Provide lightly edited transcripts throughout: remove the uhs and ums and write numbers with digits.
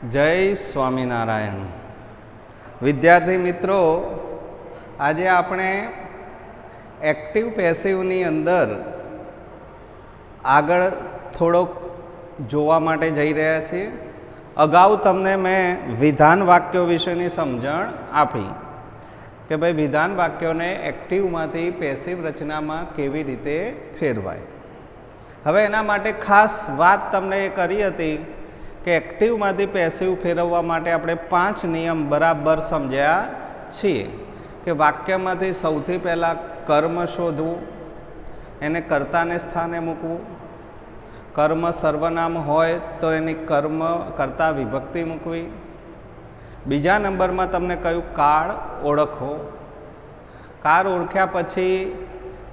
જય સ્વામિનારાયણ. વિદ્યાર્થી મિત્રો, આજે આપણે એક્ટિવ પેસિવની અંદર આગળ થોડોક જોવા માટે જઈ રહ્યા છીએ. અગાઉ તમને મેં વિધાન વાક્યો વિશેની સમજણ આપી કે ભાઈ વિધાન વાક્યોને એક્ટિવમાંથી પેસિવ રચનામાં કેવી રીતે ફેરવાય. હવે એના માટે ખાસ વાત તમને એ કરી હતી કે એક્ટિવમાંથી પેસિવ ફેરવવા માટે આપણે 5 નિયમ બરાબર સમજ્યા છીએ કે વાક્યમાંથી સૌથી પહેલાં કર્મ શોધવું, એને કર્તાને સ્થાને મૂકવું, કર્મ સર્વનામ હોય તો એની કર્તા વિભક્તિ મૂકવી. બીજા નંબરમાં તમને કહ્યું કાળ ઓળખો. કાળ ઓળખ્યા પછી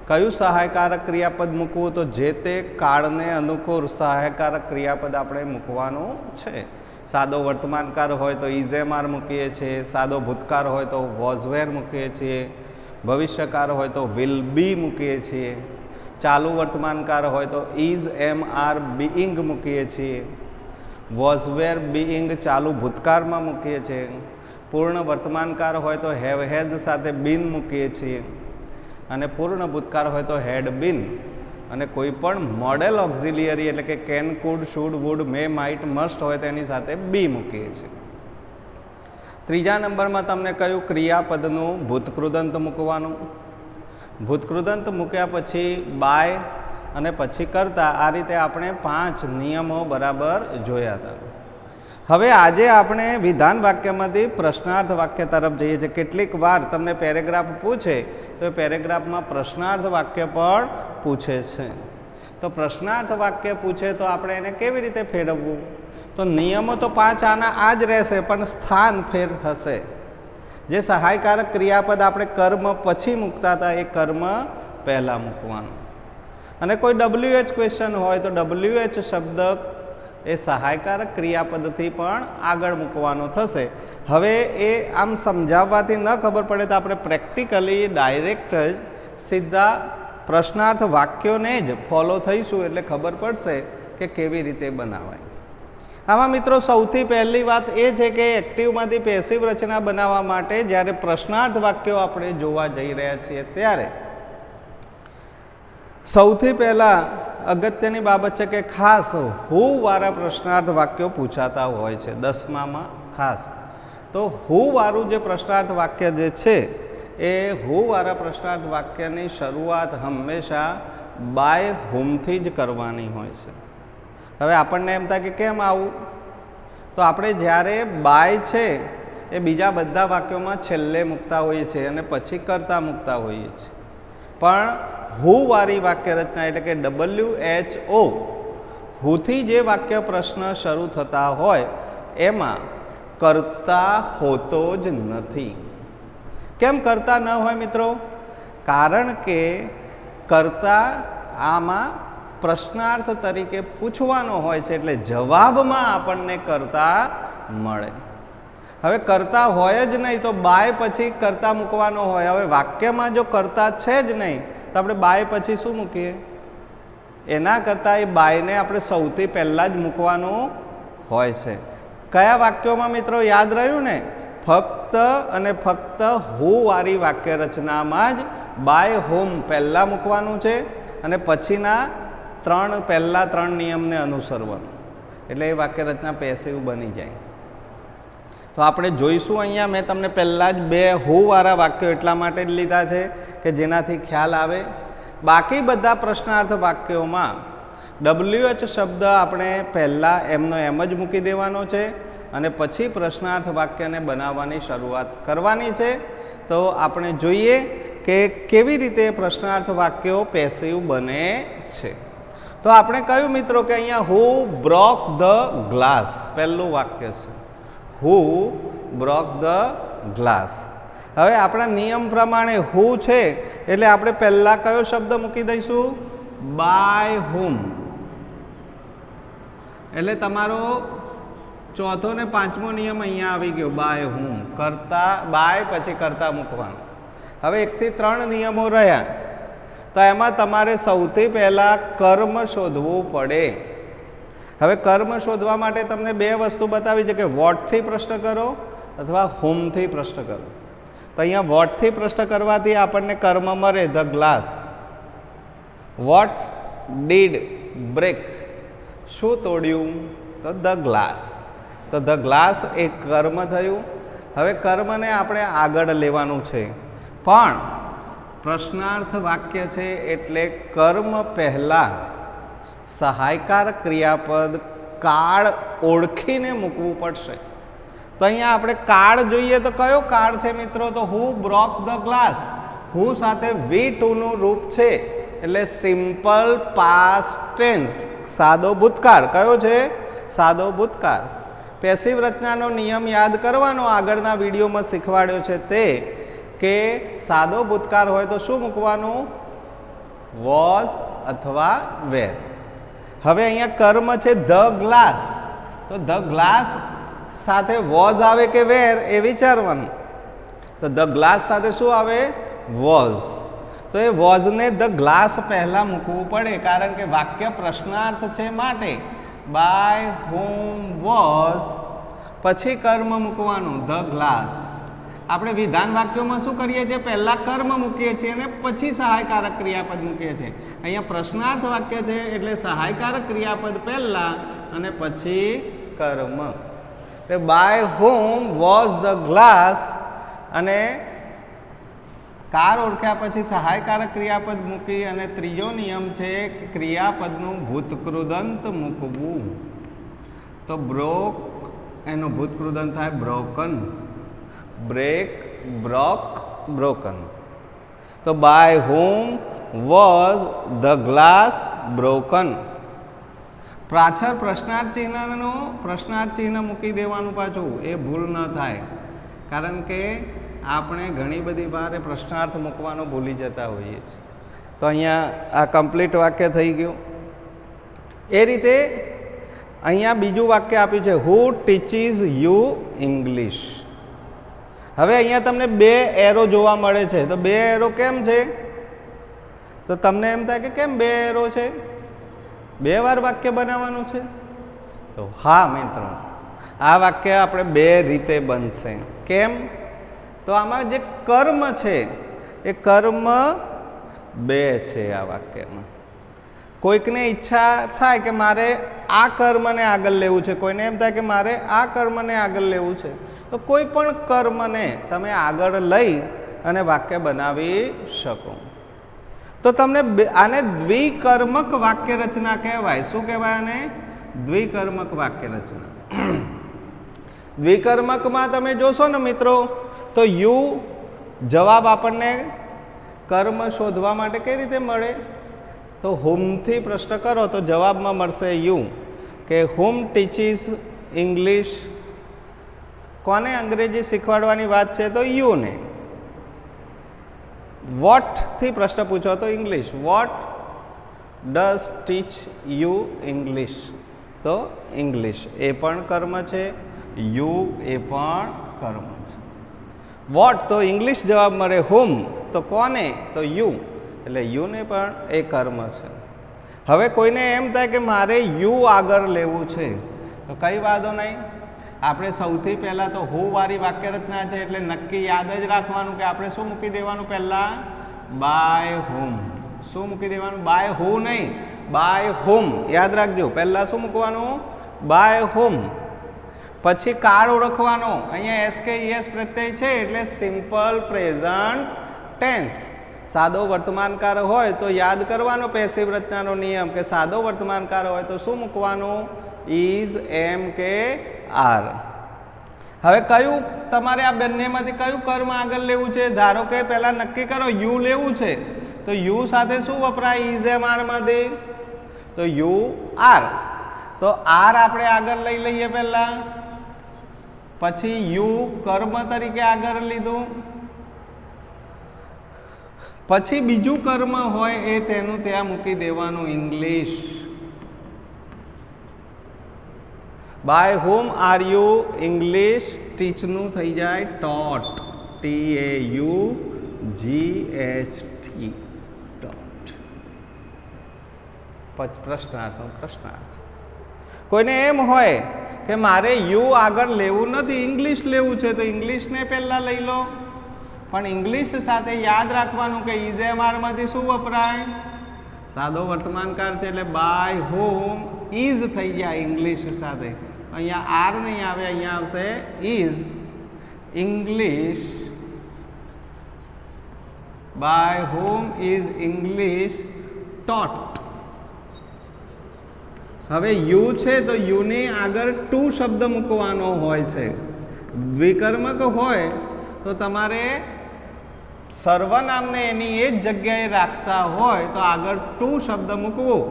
કયું સહાયકારક ક્રિયાપદ મૂકવું, તો જે તે કાળને અનુકૂળ સહાયકારક ક્રિયાપદ આપણે મૂકવાનું છે. સાદો વર્તમાનકાળ હોય તો ઇઝેમાર મૂકીએ છીએ, સાદો ભૂતકાળ હોય તો વોઝવેર મૂકીએ છીએ, ભવિષ્યકાળ હોય તો વિલ બી મૂકીએ છીએ, ચાલુ વર્તમાનકાળ હોય તો ઇઝ એમ આર બીઇંગ મૂકીએ છીએ, વોઝવેર બીઇંગ ચાલુ ભૂતકાળમાં મૂકીએ છીએ, પૂર્ણ વર્તમાનકાળ હોય તો હેવ હેઝ સાથે બીન મૂકીએ છીએ, અને પૂર્ણ ભૂતકાળ હોય તો હેડ બીન, અને કોઈ પણ મોડેલ ઓક્ઝિલિયરી એટલે કે can, could, should, would, may, might, must હોય તેની સાથે બી મૂકીએ છીએ. ત્રીજા નંબરમાં તમને કહ્યું ક્રિયાપદનું ભૂતકૃદંત મૂકવાનું. ભૂતકૃદંત મૂક્યા પછી બાય અને પછી કરતા, આ રીતે આપણે 5 નિયમો બરાબર જોયા હતા. હવે આજે આપણે વિધાન વાક્યમાંથી પ્રશ્નાર્થ વાક્ય તરફ જઈએ છીએ. કેટલીક વાર તમને પેરેગ્રાફ પૂછે તો એ પેરેગ્રાફમાં પ્રશ્નાર્થ વાક્ય પણ પૂછે છે. તો પ્રશ્નાર્થ વાક્ય પૂછે તો આપણે એને કેવી રીતે ફેરવવું? તો નિયમો તો 5 આના આ જ રહેશે, પણ સ્થાન ફેર થશે. જે સહાયકારક ક્રિયાપદ આપણે કર્મ પછી મૂકતા હતા એ કર્મ પહેલાં મૂકવાનું. અને કોઈ WH ક્વેશ્ચન હોય તો WH શબ્દ એ સહાયકારક ક્રિયાપદથી પણ આગળ મૂકવાનો થશે. હવે એ આમ સમજાવવાથી ન ખબર પડે તો આપણે પ્રેક્ટિકલી ડાયરેક્ટ જ સીધા પ્રશ્નાર્થ વાક્યોને જ ફોલો થઈશું એટલે ખબર પડશે કે કેવી રીતે બનાવાય. આમાં મિત્રો સૌથી પહેલી વાત એ છે કે એક્ટિવમાંથી પેસિવ રચના બનાવવા માટે જ્યારે પ્રશ્નાર્થ વાક્યો આપણે જોવા જઈ રહ્યા છીએ ત્યારે સૌથી પહેલાં અગત્યની બાબત છે કે ખાસ હુ વાળા પ્રશ્નાર્થ વાક્યો પૂછાતા હોય છે 10મામાં ખાસ. તો હુ વાળું જે પ્રશ્નાર્થ વાક્ય જે છે એ હુ વાળા પ્રશ્નાર્થ વાક્યની શરૂઆત હંમેશા બાય હુમથી જ કરવાની હોય છે. હવે આપણને એમ થાય કે કેમ આવું? તો આપણે જ્યારે બાય છે એ બીજા બધા વાક્યોમાં છેલ્લે મૂકતા હોઈએ છીએ અને પછી કરતા મૂકતા હોઈએ છીએ, પણ હુ વાળી વાક્ય રચના એટલે કે WHO હુથી જે વાક્ય પ્રશ્ન શરૂ થતા હોય એમાં કરતા હોતો જ નથી. કેમ કરતા ન હોય મિત્રો? કારણ કે કરતા આમાં પ્રશ્નાર્થ તરીકે પૂછવાનો હોય છે એટલે જવાબમાં આપણને કરતા મળે. હવે કરતા હોય જ નહીં તો બાય પછી કરતા મૂકવાનો હોય. હવે વાક્યમાં જો કરતા છે જ નહીં તો આપણે બાય પછી શું મૂકીએ? એના કરતાં એ બાયને આપણે સૌથી પહેલાં જ મૂકવાનું હોય છે. કયા વાક્યોમાં મિત્રો? યાદ રહ્યું ને? ફક્ત અને ફક્ત હુ વાળી વાક્ય રચનામાં જ બાય હોમ પહેલાં મૂકવાનું છે અને પછીના પહેલા 3 નિયમને અનુસરવાનું, એટલે એ વાક્ય રચના પેસિવ બની જાય. તો આપણે જોઈશું અહીંયા મેં તમને પહેલાં જ 2 હુ વાળા વાક્યો એટલા માટે જ લીધા છે કે જેનાથી ખ્યાલ આવે. બાકી બધા પ્રશ્નાર્થ વાક્યોમાં WH શબ્દ આપણે પહેલાં એમનો એમ જ મૂકી દેવાનો છે અને પછી પ્રશ્નાર્થ વાક્યને બનાવવાની શરૂઆત કરવાની છે. તો આપણે જોઈએ કે કેવી રીતે પ્રશ્નાર્થ વાક્યો પેસિવ બને છે. તો આપણે કહ્યું મિત્રો કે અહીંયા હુ બ્રોક ધ ગ્લાસ પહેલું વાક્ય છે. હુ બ્રોક ધ ગ્લાસ. હવે આપણા નિયમ પ્રમાણે હુ છે એટલે આપણે પહેલાં કયો શબ્દ મૂકી દઈશું? બાય હુમ. એટલે તમારો ચોથો ને 5મો નિયમ અહીંયા આવી ગયો, બાય હુમ. કરતા બાય પછી કરતા મૂકવાનું. હવે 1 થી 3 નિયમો રહ્યા. તો એમાં તમારે સૌથી પહેલાં કર્મ શોધવું પડે. હવે કર્મ શોધવા માટે તમને બે વસ્તુ બતાવી છે કે વોટથી પ્રશ્ન કરો અથવા હુમથી પ્રશ્ન કરો. તો અહીંયા વોટથી પ્રશ્ન કરવાથી આપણને કર્મ મળે the glass. What did break, શું તોડ્યું? તો ધ ગ્લાસ. તો ધ ગ્લાસ એક કર્મ થયું. હવે કર્મને આપણે આગળ લેવાનું છે, પણ પ્રશ્નાર્થ વાક્ય છે એટલે કર્મ પહેલાં સહાયકાર ક્રિયાપદ કાળ ઓળખીને મૂકવું પડશે. તો અહીંયા આપણે કાળ જોઈએ તો કયો કાળ છે મિત્રો? તો હુ બ્રોક ધ ગ્લાસ. હુ સાથે V2 નું રૂપ છે એટલે સિમ્પલ પાસ્ટ ટેન્સ, સાદો ભૂતકાળ. કયો છે? સાદો ભૂતકાળ. પેસિવ રચનાનો નિયમ યાદ કરવાનો, આગળના વિડીયોમાં શીખવાડ્યો છે તે કે સાદો ભૂતકાળ હોય તો શું મૂકવાનું? વોઝ અથવા વેર. હવે અહીંયા કર્મ છે ધ ગ્લાસ, તો ધ ગ્લાસ સાથે વોઝ આવે કે વેર એ વિચારવાનું. તો ધ ગ્લાસ સાથે શું આવે? વોઝ. તો એ વોઝને ધ ગ્લાસ પહેલાં મૂકવું પડે, કારણ કે વાક્ય પ્રશ્નાર્થ છે માટે બાય હોમ વોઝ પછી કર્મ મૂકવાનું ધ ગ્લાસ. આપણે વિધાન વાક્યોમાં શું કરીએ છીએ? પહેલાં કર્મ મૂકીએ છીએ અને પછી સહાયકારક ક્રિયાપદ મૂકીએ છીએ. અહીંયા પ્રશ્નાર્થ વાક્ય છે એટલે સહાયકારક ક્રિયાપદ પહેલાં અને પછી કર્મ. By whom was the glass અને કાર ઓળખ્યા પછી સહાયકારક ક્રિયાપદ મૂકી અને ત્રીજો નિયમ છે ક્રિયાપદનું ભૂતકૃદંત મૂકવું. તો બ્રોક એનું ભૂતકૃદંત થાય બ્રોકન. Break, broke, broken. તો by whom was the glass broken. પાછળ પ્રશ્નાર્થ ચિહ્નનો પ્રશ્નાર્થ ચિહ્ન મૂકી દેવાનું પાછું, એ ભૂલ ન થાય, કારણ કે આપણે ઘણી બધી વાર પ્રશ્નાર્થ મૂકવાનો ભૂલી જતા હોઈએ છીએ. તો અહીંયા આ કમ્પ્લીટ વાક્ય થઈ ગયું. એ રીતે અહીંયા બીજું વાક્ય આપ્યું છે હુ ટીચીસ યુ ઇંગ્લિશ. હવે અહીંયા તમને બે એરો જોવા મળે છે. તો બે એરો કેમ છે? તો તમને એમ થાય કે કેમ બે એરો છે? બે વાર વાક્ય બનાવવાનું છે? તો હા મિત્રો, આ વાક્ય આપણે બે રીતે બનશે. કેમ? તો આમાં જે કર્મ છે એ કર્મ બે છે આ વાક્યમાં. કોઈકને ઈચ્છા થાય કે મારે આ કર્મને આગળ લેવું છે, કોઈને એમ થાય કે મારે આ કર્મને આગળ લેવું છે. તો કોઈ પણ કર્મને તમે આગળ લઈ અને વાક્ય બનાવી શકો. તો તમને આને દ્વિકર્મક વાક્ય રચના કહેવાય. શું કહેવાય આને? દ્વિકર્મક વાક્ય રચના. દ્વિકર્મકમાં તમે જોશો ને મિત્રો, તો યુ જવાબ આપણને કર્મ શોધવા માટે કઈ રીતે મળે? તો હુમથી પ્રશ્ન કરો તો જવાબમાં મળશે યુ. કે હુમ ટીચીસ ઇંગ્લિશ, કોને અંગ્રેજી શીખવાડવાની વાત છે? તો યુને. વોટથી પ્રશ્ન પૂછો તો English. What does teach you English? તો ઇંગ્લિશ એ પણ કર્મ છે, યુ એ પણ કર્મ છે. વોટ તો ઇંગ્લિશ જવાબ મળે, હુમ તો કોને? તો યુ, એટલે યુને પણ એ કર્મ છે. હવે કોઈને એમ થાય કે મારે યુ આગળ લેવું છે, તો કઈ વાંધો નહીં. આપણે સૌથી પહેલાં તો હુ વાળી વાક્ય રચના છે એટલે નક્કી યાદ જ રાખવાનું કે આપણે શું મૂકી દેવાનું? પહેલાં બાય હોમ. શું મૂકી દેવાનું? બાય હુ નહીં, બાય હોમ. યાદ રાખજો, પહેલાં શું મૂકવાનું? By whom. પછી કાળ ઓળખવાનો. અહીંયા એસ કે ઈએસ પ્રત્યય છે એટલે સિમ્પલ પ્રેઝન્ટ ટેન્સ. સાદો વર્તમાનકાળ હોય તો યાદ કરવાનો પેસિવ રચનાનો નિયમ કે સાદો વર્તમાનકાળ હોય તો શું મૂકવાનું? ઇઝ, એમ કે આર. હવે કયું તમારે આ બંનેમાંથી કયું કર્મ આગળ લેવું છે? ધારો કે પહેલા નક્કી કરો યુ લેવું છે, તો યુ સાથે શું વપરાય? ઇઝ, એમ, આર માંથી? તો યુ આર. તો આર આપણે આગળ લઈ લઈએ પહેલા, પછી યુ કર્મ તરીકે આગળ લીધું, પછી બીજું કર્મ હોય એ તેનું ત્યાં મૂકી દેવાનું English. By whom are you English ટીચનું થઈ જાય ટોટ. TAUGHT ટોટ. પ્રશ્નાર્થનો પ્રશ્નાર્થ. કોઈને એમ હોય કે મારે યુ આગળ લેવું નથી, ઇંગ્લિશ લેવું છે, તો ઇંગ્લિશને પહેલાં લઈ લો. પણ ઇંગ્લિશ સાથે યાદ રાખવાનું કે ઇઝેમઆરમાંથી શું વપરાય? સાદો વર્તમાનકાળ છે એટલે બાય હોમ ઇઝ થઈ ગયા ઇંગ્લિશ સાથે. અહીંયા આર નહીં આવે, અહીંયા આવશે is English. By whom is English taught. હવે યુ છે તો યુની આગળ ટુ શબ્દ મૂકવાનો હોય છે. દ્વિકર્મક હોય તો તમારે સર્વનામને એની એ જ જગ્યાએ રાખતા હોય તો આગળ ટુ શબ્દ મૂકવું,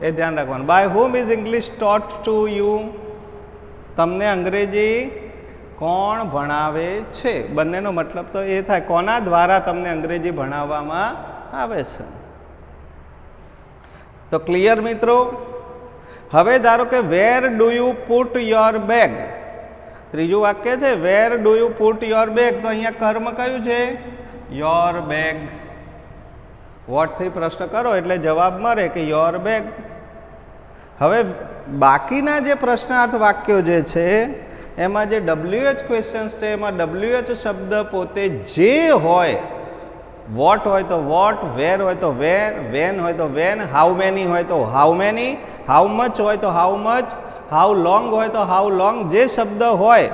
એ ધ્યાન રાખવાનું. By whom is English taught to you. તમને અંગ્રેજી કોણ ભણાવે છે? બંનેનો મતલબ તો એ થાય કોના દ્વારા તમને અંગ્રેજી ભણાવવામાં આવે છે. તો ક્લિયર મિત્રો? હવે ધારો કે where do you put your bag. ત્રીજું વાક્ય છે where do you put your bag. તો અહીંયા કર્મ કયું છે? Your bag. વોટથી પ્રશ્ન કરો એટલે જવાબ મળે કે યોર બેગ. હવે બાકીના જે પ્રશ્નાર્થ વાક્યો જે છે એમાં જે WH ક્વેશ્ચન્સ છે એમાં WH શબ્દ પોતે જે હોય, વોટ હોય તો વોટ, વેર હોય તો વેર, વેન હોય તો વેન, હાઉ મેની હોય તો હાઉ મેની, હાઉ મચ હોય તો હાઉ મચ, હાઉ લોંગ હોય તો હાઉ લોંગ, જે શબ્દ હોય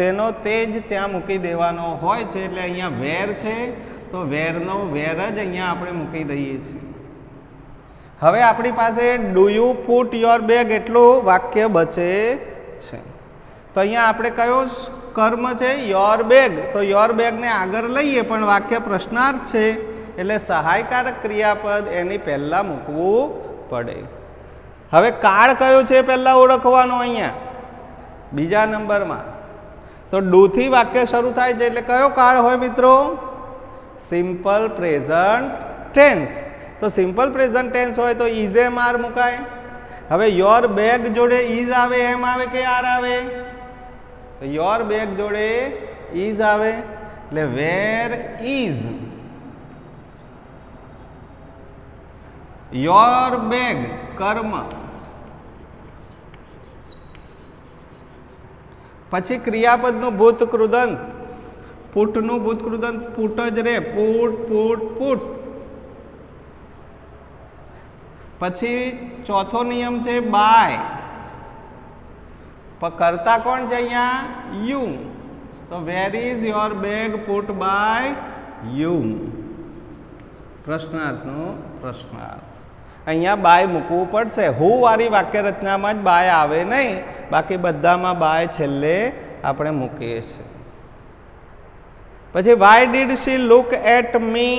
તેનો તે જ ત્યાં મૂકી દેવાનો હોય છે. એટલે અહીંયા વેર છે તો વેરનો વેર જ અહીંયા આપણે મૂકી દઈએ છીએ. હવે આપણી પાસે do you put your bag એટલું વાક્ય બચે છે. તો અહીંયા આપણે કયો કર્મ છે? Your bag. તો યોર બેગને આગળ લઈએ પણ વાક્ય પ્રશ્નાર્થ છે એટલે સહાયકારક ક્રિયાપદ એની પહેલાં મૂકવું પડે. હવે કાળ કયો છે પહેલાં ઓળખવાનો અહીંયા બીજા નંબરમાં. તો ડુથી વાક્ય શરૂ થાય છે એટલે કયો કાળ હોય મિત્રો? Simple present tense. તો સિમ્પલ પ્રેઝન્ટ ટેન્સ હોય તો ઇઝેમઆર મુકાય. હવે યોર બેગ જોડે ઇઝ આવે, એમ આવે કે આર આવે? તો યોર બેગ જોડે ઇઝ આવે એટલે વેર ઇઝ યોર બેગ કર્મ. પછી ક્રિયાપદનું ભૂતકૃદંત. પુટનું ભૂતકૃદંત પુટ જ રે, પુટ પુટ પુટ. પછી ચોથો નિયમ છે બાય. કરતા કોણ છે અહીંયા? યુ. તો where is your bag put by you. પ્રશ્નાર્થનો પ્રશ્નાર્થ. અહીંયા બાય મૂકવું પડશે. હુ વાળી વાક્ય રચનામાં જ બાય આવે નહીં, બાકી બધામાં બાય છેલ્લે આપણે મૂકીએ છીએ. પછી why did she look at me.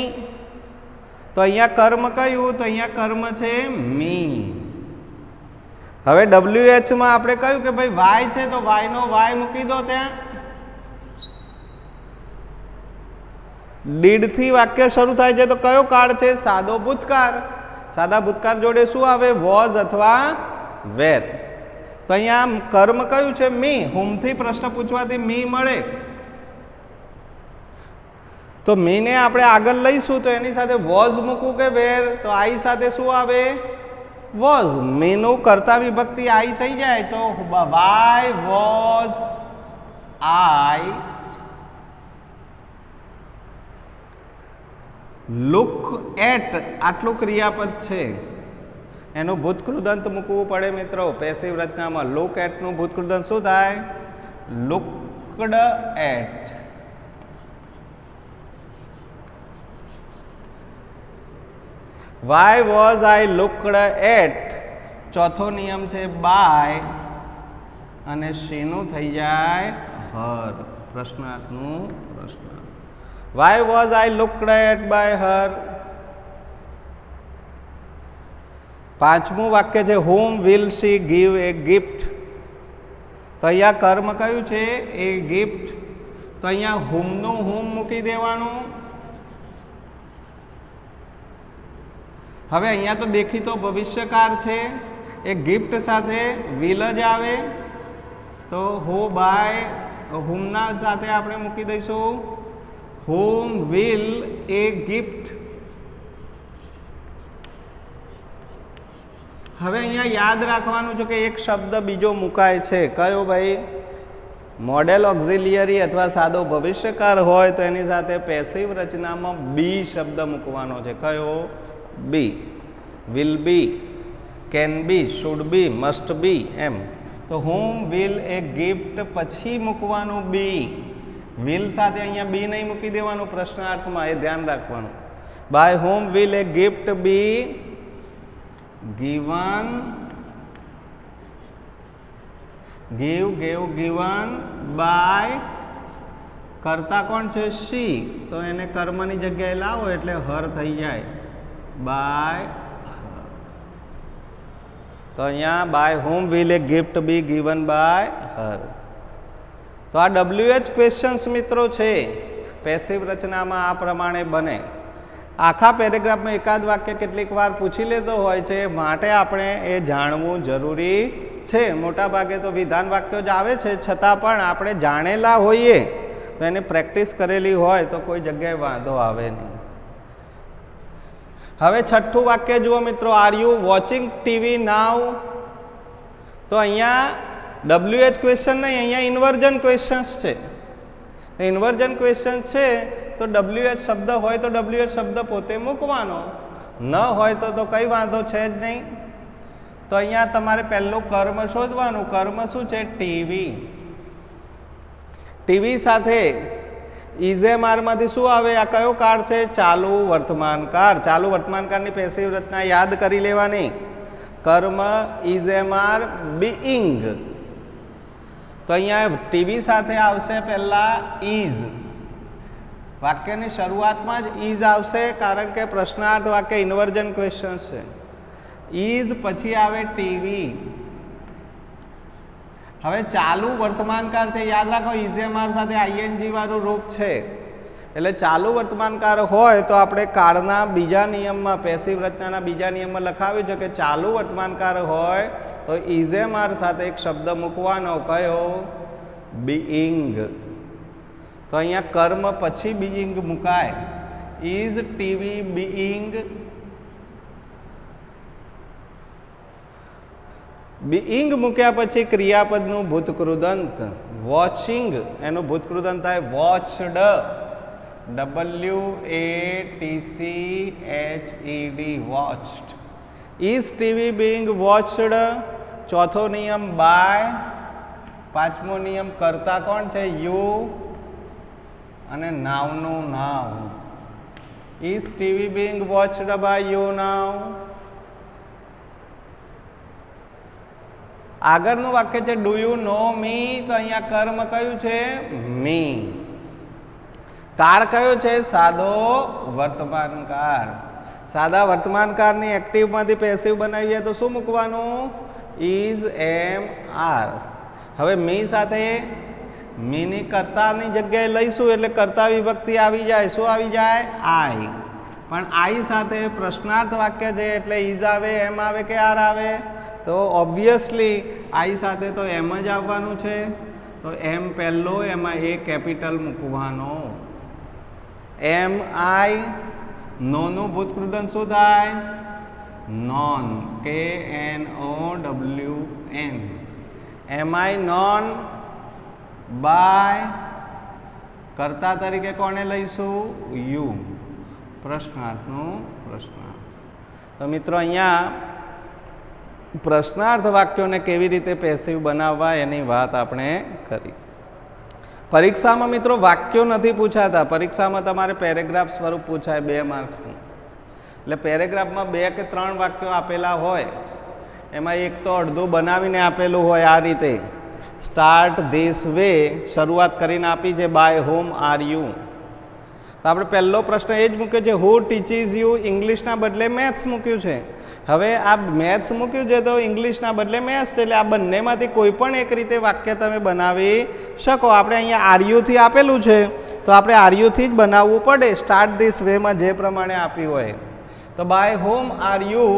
તો અહીંયા કર્મ કયું? તો અહીંયા કર્મ છે મી. હવે WH માં આપણે કહ્યું કે ભાઈ વાય છે તો વાય નો વાય મૂકી દો ત્યાં. ડીડ થી વાક્ય શરૂ થાય છે તો કયો કાળ છે? સાદો ભૂતકાળ. સાદા ભૂતકાળ જોડે શું આવે? વોઝ અથવા વેર. તો અહીંયા કર્મ કયું છે? મી. હુમથી પ્રશ્ન પૂછવાથી મી મળે તો મીને આપણે આગળ લઈશું તો એની સાથે વોઝ મૂકવું કે વેર? તો આઈ સાથે શું આવે? વોઝ. મીનું કર્તા વિભક્તિ આઈ થઈ જાય તો why was I look at. આટલું ક્રિયાપદ છે એનું ભૂતકૃદંત મૂકવું પડે મિત્રો. પેસિવ રચનામાં લુક એટનું ભૂતકૃદંત શું થાય? Looked at. Why was I looked at. ચોથો નિયમ છે બાય અને શીનું થઈ જાય હર. પ્રશ્નાર્થનું પ્રશ્ન. Why was I looked at by her. પાંચમું વાક્ય છે whom will she give a gift. તો અહીંયા કર્મ કયું છે? એ ગિફ્ટ. તો અહીંયા whomનું whom મૂકી દેવાનું. હવે અહીંયા તો દેખીતો ભવિષ્યકાળ છે, એ ગિફ્ટ સાથે will જ આવે તો હો બાય whomના સાથે આપણે મૂકી દઈશું whom will a gift. હવે અહીંયા યાદ રાખવાનું છે કે એક શબ્દ બીજો મુકાય છે, કયો ભાઈ? મોડેલ ઓક્ઝિલિયરી અથવા સાદો ભવિષ્યકાળ હોય તો એની સાથે પેસિવ રચનામાં બી શબ્દ મૂકવાનો છે, કયો? Be. Will be, can be, should be, must be, એમ. તો હુમ વિલ એ ગિફ્ટ પછી મૂકવાનું બી. વિલ સાથે અહીંયા બી નહીં મૂકી દેવાનું પ્રશ્નાર્થમાં, એ ધ્યાન રાખવાનું. By whom will a gift be given, give, gave, given by, કરતા કોણ છે? she. તો એને કર્મની જગ્યાએ લાવો એટલે હર થઈ જાય, by. તો અહીંયા by whom will a gift be given by her. તો આ WH ક્વેશ્ચન્સ મિત્રો છે, પેસિવ રચનામાં આ પ્રમાણે બને. આખા પેરેગ્રાફમાં એકાદ વાક્ય કેટલીક વાર પૂછી લેતો હોય છે, માટે આપણે એ જાણવું જરૂરી છે. મોટા ભાગે તો વિધાન વાક્યો જ આવે છે, છતાં પણ આપણે જાણેલા હોઈએ તો એને પ્રેક્ટિસ કરેલી હોય તો કોઈ જગ્યાએ વાંધો આવે નહીં. હવે છઠ્ઠું વાક્ય જુઓ મિત્રો, આર યુ વોચિંગ ટીવી નાવ? તો અહીંયા WH ક્વેશ્ચન નહીં, અહીંયા ઇન્વર્જન ક્વેશ્ચન્સ છે. ઇન્વર્જન ક્વેશ્ચન છે તો WH શબ્દ હોય તો WH શબ્દ પોતે મૂકવાનો, ન હોય તો કંઈ વાંધો છે જ નહીં. તો અહીંયા તમારે પહેલું કર્મ શોધવાનું. કર્મ શું છે? ટીવી. ટીવી સાથે ઇઝેમાર માંથી શું આવે? આ કયો કાળ છે? ચાલુ વર્તમાનકાળ. ચાલુ વર્તમાનકાળની પેસિવ રચના યાદ કરી લેવાની. કર્મ ઇઝેમાર બીઇંગ. તો અહીંયા ટીવી સાથે આવશે પહેલા ઇઝ. વાક્યની શરૂઆતમાં જ ઇઝ આવશે, કારણ કે પ્રશ્નાર્થ વાક્ય ઇન્વર્જન ક્વેશ્ચન છે. ઇઝ પછી આવે ટીવી. હવે ચાલુ વર્તમાનકાળ છે, યાદ રાખો ઇઝેમાર સાથે આઈએનજી વાળું રૂપ છે, એટલે ચાલુ વર્તમાનકાળ હોય તો આપણે કાળના બીજા નિયમમાં, પેસિવ રચનાના બીજા નિયમમાં લખાવ્યું છે કે ચાલુ વર્તમાનકાળ હોય તો ઇઝેમાર સાથે એક શબ્દ મૂકવાનો, કયો? બીઇંગ. તો અહીંયા કર્મ પછી બીઇંગ મુકાય. Is TV being? બીઇંગ મૂક્યા પછી ક્રિયાપદનું ભૂતકૃદંત. વોચિંગ એનું ભૂતકૃદંત થાય watched. WATCHED, watched. Is TV being watched? ચોથો નિયમ બાય. પાંચમો નિયમ કરતા કોણ છે? યુ. અને નાવનું now. Is TV being watched by you now? આગળનું વાક્ય છે ડુ યુ નો મી? તો અહીંયા કર્મ કયું છે? મી. કાળ કયો છે? સાદો વર્તમાનકાળ. સાદા વર્તમાનકાળની એક્ટિવમાંથી પેસિવ બનાવીએ તો શું મૂકવાનું? Is am are. હવે મી સાથે મીની કર્તાની જગ્યાએ લઈશું એટલે કર્તા વિભક્તિ આવી જાય. શું આવી જાય? આઈ. પણ આઈ સાથે પ્રશ્નાર્થ વાક્ય છે એટલે ઇઝ આવે, એમ આવે કે આર આવે? તો ઓબ્વિયસલી આઈ સાથે તો એમ જ આવવાનું છે. તો એમ પહેલો, એમાં એ કેપિટલ મૂકવાનો. એમ આઈ. નોનું ભૂતકૃદંત શું થાય? Known. KNOWN. Am I known by. કર્તા તરીકે કોને લઈશું? યુ. પ્રશ્નાર્થનું પ્રશ્નાર્થ. તો મિત્રો અહીંયા પ્રશ્નાર્થ વાક્યોને કેવી રીતે પેસિવ બનાવવા એની વાત આપણે કરી. પરીક્ષામાં મિત્રો વાક્યો નથી પૂછાતા, પરીક્ષામાં તમારે પેરેગ્રાફ સ્વરૂપ પૂછાય 2 માર્ક્સનું. એટલે પેરેગ્રાફમાં 2 કે 3 વાક્યો આપેલા હોય, એમાં એક તો અડધું બનાવીને આપેલું હોય આ રીતે. સ્ટાર્ટ ધીસ વે, શરૂઆત કરીને આપી છે બાય હોમ આર યુ. તો આપણે પહેલો પ્રશ્ન એ જ મૂક્યો છે, હુ ટીચીઝ યુ? ઇંગ્લિશના બદલે મેથ્સ મૂક્યું છે. હવે આ મેથ્સ મૂક્યું છે તો ઇંગ્લિશના બદલે મેથ્સ છે, એટલે આ બંનેમાંથી કોઈ પણ એક રીતે વાક્ય તમે બનાવી શકો. આપણે અહીંયા આરયુથી આપેલું છે તો આપણે આરયુથી જ બનાવવું પડે, સ્ટાર્ટ ધીસ વેમાં જે પ્રમાણે આપ્યું હોય. તો by whom are you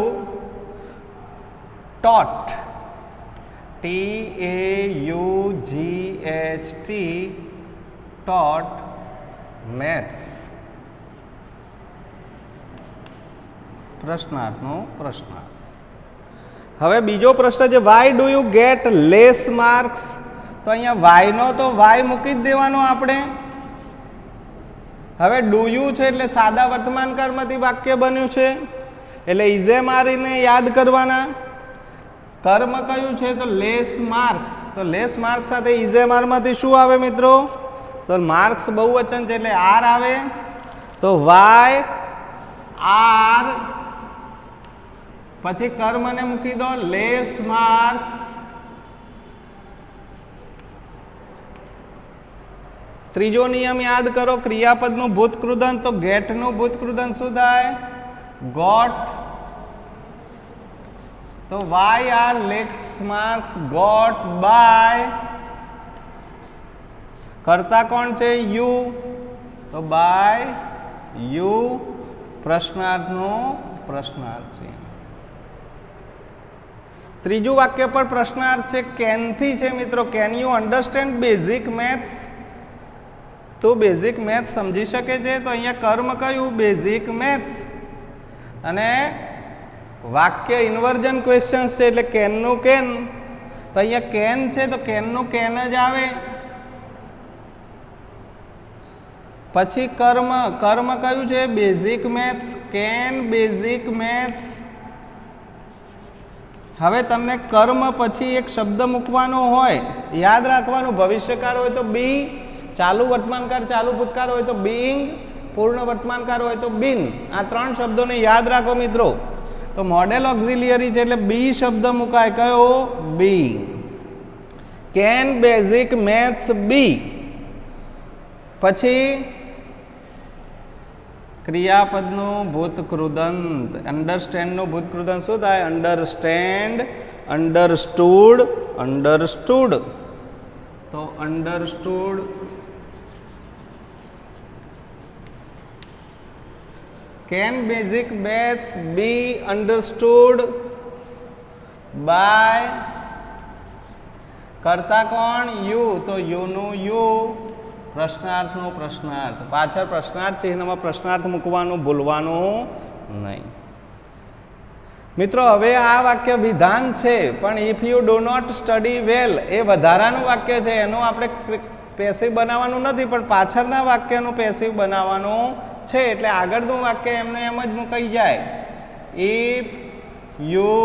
taught? TAUGHT, taught maths. પ્રશ્નાર્થનો પ્રશ્નાર્થ. હવે બીજો પ્રશ્ન છે why do you get less marks? તો અહીંયા વાય નો તો વાય મૂકી જ દેવાનો આપણે. હવે ડુ યુ છે એટલે સાદા વર્તમાનકાળમાંથી વાક્ય બન્યું છે એટલે ઇઝેમારીને યાદ કરવાના. કર્મ કયું છે? તો લેસ માર્ક્સ. તો લેસ માર્ક્સ સાથે ઇઝેમારમાંથી શું આવે મિત્રો? તો માર્ક્સ બહુવચન છે એટલે આર આવે. તો વાય આર પછી કર્મને મૂકી દો લેસ માર્ક્સ. ત્રીજો નિયમ યાદ કરો, ક્રિયાપદનું ભૂતકૃદંત. તો ગેટનું ભૂતકૃદંત શું થાય? ગોટ. તો why are less marks got by. કર્તા કોણ છે? યુ. તો બાય યુ પ્રશ્નાર્થનો પ્રશ્નાર્થ છે. ત્રીજું વાક્ય પર પ્રશ્નાર્થ છે કેન થી છે મિત્રો. Can you understand basic maths? તો બેઝિક મેથ્સ સમજી શકે છે. તો અહીંયા કર્મ કયું? Basic maths. અને વાક્ય ઇન્વર્જન ક્વેશ્ચન છે એટલે કેનનું કેન. તો અહીંયા કેન છે તો કેનનું કેન જ આવે. પછી કર્મ. કર્મ કયું છે? Basic maths. Can basic maths. હવે તમને કર્મ પછી એક શબ્દ મૂકવાનો હોય, યાદ રાખવાનું. ભવિષ્યકાળ હોય તો બી, ચાલુ વર્તમાનકાળ ચાલુ ભૂતકાળ હોય તો બીઇંગ, પૂર્ણ વર્તમાનકાળ હોય તો બીન. આ ત્રણ શબ્દોને યાદ રાખો મિત્રો. તો મોડેલ ઓક્ઝિલિયરી છે એટલે બી શબ્દ મુકાય. કયો? Be. Can basic maths be. પછી ક્રિયાપદનું ભૂતકૃદંત. અન્ડરસ્ટેન્ડનું ભૂતકૃદંત શું થાય? Understand, understood, understood. તો understood. Can basic maths be understood by. કરતા કોણ? યુ. તો યુનું યુ પ્રશ્નાર્થનો પ્રશ્નાર્થ. પાછળ પ્રશ્નાર્થ ચિહ્નમાં પ્રશ્નાર્થ મૂકવાનું ભૂલવાનું નહીં. મિત્રો હવે આ વાક્ય વિધાન છે પણ if you do not study well એ વધારાનું વાક્ય છે. એનું આપણે પેસિવ બનાવવાનું નથી પણ પાછળના વાક્યનું પેસિવ બનાવવાનું છે. એટલે આગળનું વાક્ય એમને એમ જ મુકાઈ જાય. If you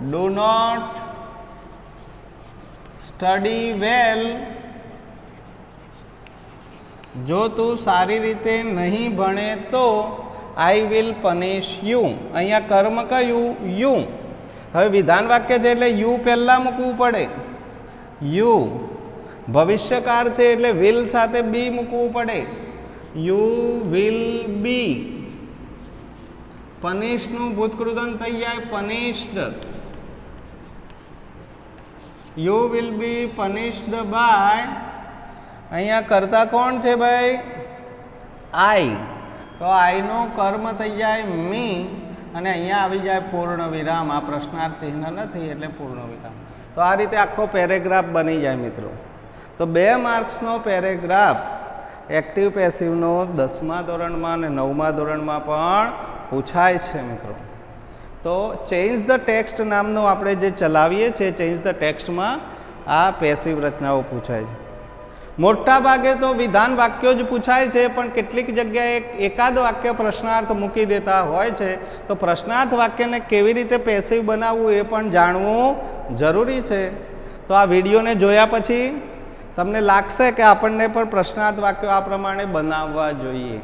do not study well, જો તું સારી રીતે નહીં ભણે તો આઈ વિલ પનિશ યુ. અહીંયા કર્મ કયું? યુ. હવે વિધાન વાક્ય છે એટલે યુ પહેલા મૂકવું પડે. યુ. ભવિષ્યકાળ છે એટલે વિલ સાથે બી મૂકવું પડે. યુ વિલ બી. પનિશનું ભૂતકૃદંત થઈ જાય punished. You will be punished by. અહીંયા કરતા કોણ છે ભાઈ? આઈ. તો આઈનું કર્મ થઈ જાય મી અને અહીંયા આવી જાય પૂર્ણ વિરામ. આ પ્રશ્નાર્થ ચિહ્ન નથી એટલે પૂર્ણ વિરામ. તો આ રીતે આખો પેરેગ્રાફ બની જાય મિત્રો. તો 2 માર્ક્સનો પેરેગ્રાફ એક્ટિવ પેસિવનો 10મા ધોરણમાં અને 9મા ધોરણમાં પણ પૂછાય છે મિત્રો. તો ચેન્જ ધ ટેક્સ્ટ નામનું આપણે જે ચલાવીએ છીએ, ચેન્જ ધ ટેક્સ્ટમાં આ પેસિવ રચનાઓ પૂછાય છે. મોટા ભાગે તો વિધાન વાક્યો જ પૂછાય છે પણ કેટલીક જગ્યાએ એકાદ વાક્ય પ્રશ્નાર્થ મૂકી દેતા હોય છે. તો પ્રશ્નાર્થ વાક્યને કેવી રીતે પેસિવ બનાવવું એ પણ જાણવું જરૂરી છે. તો આ વિડીયોને જોયા પછી તમને લાગશે કે આપણને પણ પ્રશ્નાર્થ વાક્યો આ પ્રમાણે બનાવવા જોઈએ.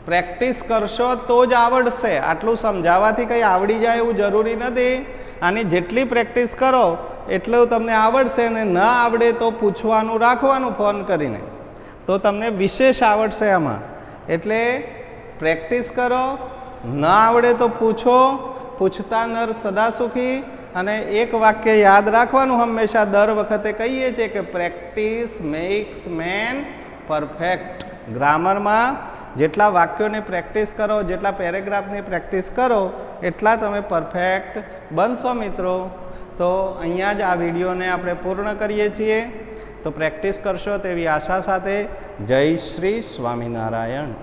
પ્રેક્ટિસ કરશો તો જ આવડશે. આટલું સમજાવવાથી કંઈ આવડી જાય એવું જરૂરી નથી. આની જેટલી પ્રેક્ટિસ કરો એટલું તમને આવડશે અને ન આવડે તો પૂછવાનું રાખવાનું ફોન કરીને, તો તમને વિશેષ આવડશે આમાં. એટલે પ્રેક્ટિસ કરો, ન આવડે તો પૂછો. પૂછતા નર સદા સુખી. અને એક વાક્ય યાદ રાખવાનું હંમેશા, દર વખતે કહીએ છીએ કે પ્રેક્ટિસ મેક્સ મેન પરફેક્ટ. ગ્રામરમાં જેટલા વાક્યોની પ્રેક્ટિસ કરો, જેટલા પેરેગ્રાફની પ્રેક્ટિસ કરો એટલા તમે પરફેક્ટ બનશો મિત્રો. તો અહીંયા જ આ વિડીયોને આપણે પૂર્ણ કરીએ છીએ. તો પ્રેક્ટિસ કરશો તેવી આશા સાથે જય શ્રી સ્વામિનારાયણ.